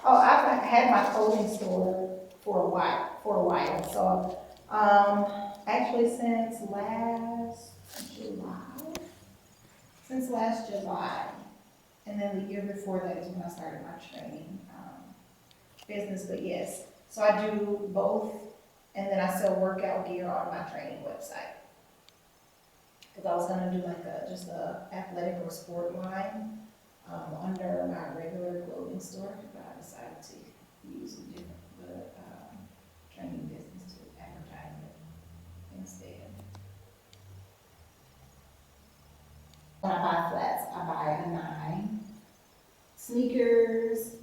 Oh, I've had my clothing store for a while. So, actually July, since last July. And then the year before that is when I started my training, business, but yes. So I do both, and then I sell workout gear on my training website. Cause I was gonna do like just a athletic or sport line, under my regular clothing store, but I decided to use the training business to advertise it instead. When I buy flats, I buy a 9. Sneakers,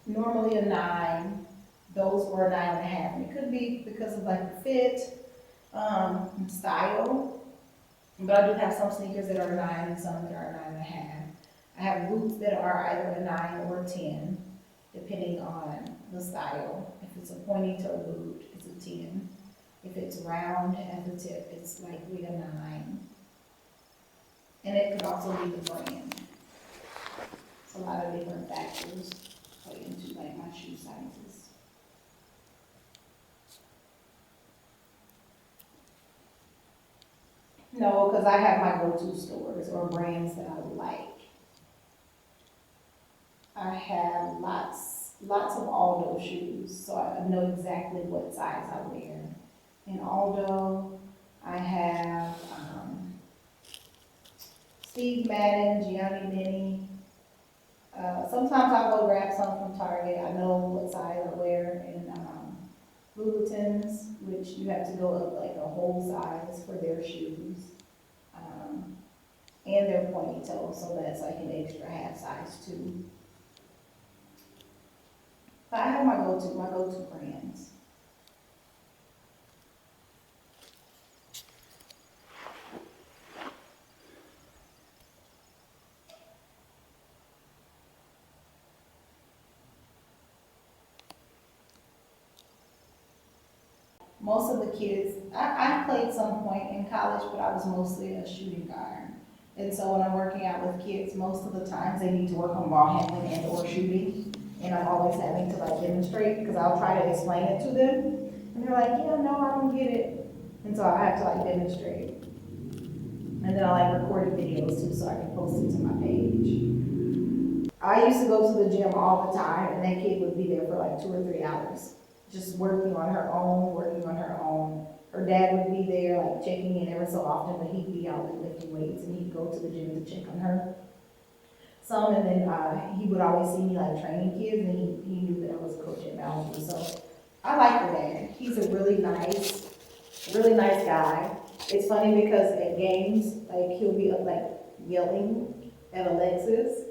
normally a 9. Those were a 9.5. And it could be because of like the fit, and style. But I do have some sneakers that are a 9 and some that are a 9.5. I have boots that are either a 9 or a 10, depending on the style. If it's a pointy toe boot, it's a 10. If it's round at the tip, it's likely a 9. And it could also be the brand. It's a lot of different factors play into like my shoe sizes. No, because I have my go-to stores or brands that I like. I have lots of Aldo shoes, so I know exactly what size I wear. In Aldo, I have Steve Madden, Gianni Mini. Sometimes I'll go grab some from Target. I know what size I wear. And Louboutins, which you have to go up like a whole size for their shoes. Um, and their pointy toe, so that's like an extra half size too. But I have my go-to brands. Most of the kids, I played some point in college, but I was mostly a shooting guard. And so when I'm working out with kids, most of the times they need to work on ball handling and or shooting. And I'm always having to like demonstrate, because I'll try to explain it to them. And they're like, yeah, no, I don't get it. And so I have to like demonstrate. And then I like record videos too, so I can post it to my page. I used to go to the gym all the time, and that kid would be there for like 2 or 3 hours, just working on her own, working on her own. Her dad would be there, like checking in every so often, but he'd be out like lifting weights, and he'd go to the gym to check on her some, and then he would always see me like training kids, and he knew that I was a coach at Malibu. So I like her dad. He's a really nice guy. It's funny because at games, like he'll be up like yelling at Alexis,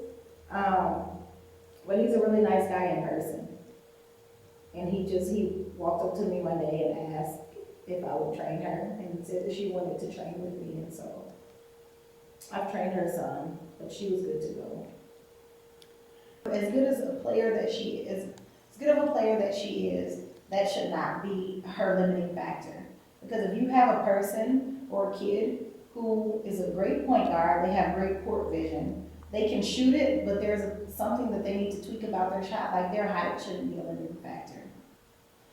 but he's a really nice guy in person. And he walked up to me one day and asked if I would train her, and said that she wanted to train with me, and so I've trained her some, but she was good to go. As good as a player that she is, as good of a player that she is, that should not be her limiting factor. Because if you have a person or a kid who is a great point guard, they have great court vision, they can shoot it, but there's something that they need to tweak about their shot, like their height shouldn't be a limiting factor.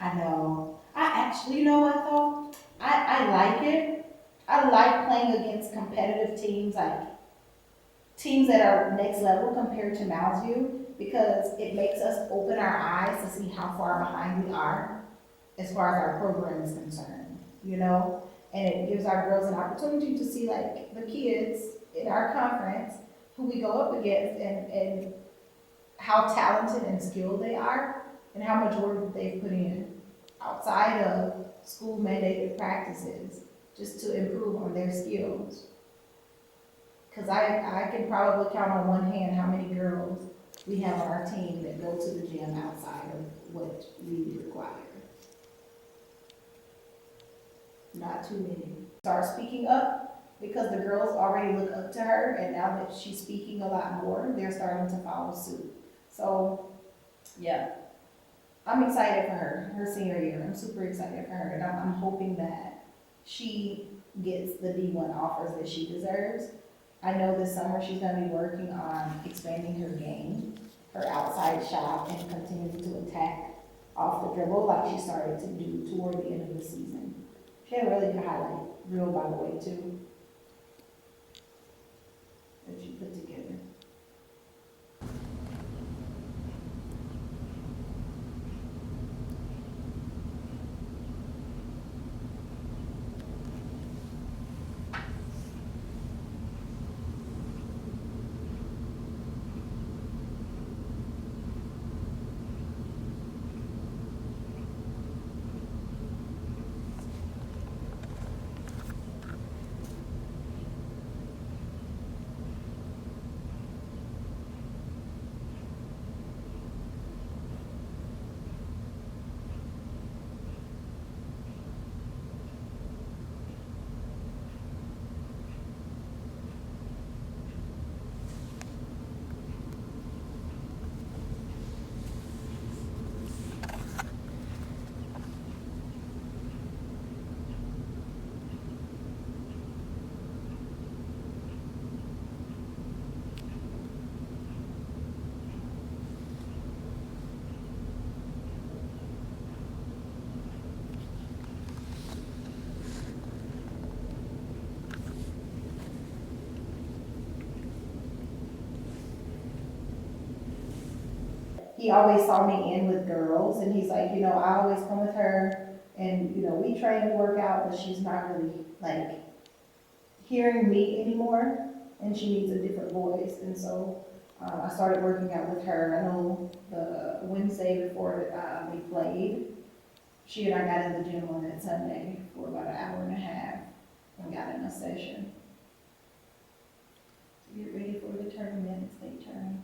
I know. I actually, you know what though? I like it. I like playing against competitive teams, like teams that are next level compared to Mounds View, because it makes us open our eyes to see how far behind we are as far as our program is concerned, you know? And it gives our girls an opportunity to see like the kids in our conference who we go up against, and how talented and skilled they are, and how much work that they've put in outside of school mandated practices just to improve on their skills. Because I can probably count on one hand how many girls we have on our team that go to the gym outside of what we require. Not too many. Start speaking up, because the girls already look up to her, and now that she's speaking a lot more, they're starting to follow suit. So, yeah, I'm excited for her senior year. I'm super excited for her, and I'm hoping that she gets the D1 offers that she deserves. I know this summer she's gonna be working on expanding her game, her outside shot and continue to attack off the dribble like she started to do toward the end of the season. She had a really good highlight reel, by the way, too, that she put together. He always saw me in with girls, and he's like, I always come with her, and, we train and work out, but she's not really, like, hearing me anymore, and she needs a different voice, and so, I started working out with her. I know the Wednesday before, we played, she and I got in the gym on that Sunday for about an hour and a half, and got in a session. So get ready for the tournament, state tournament.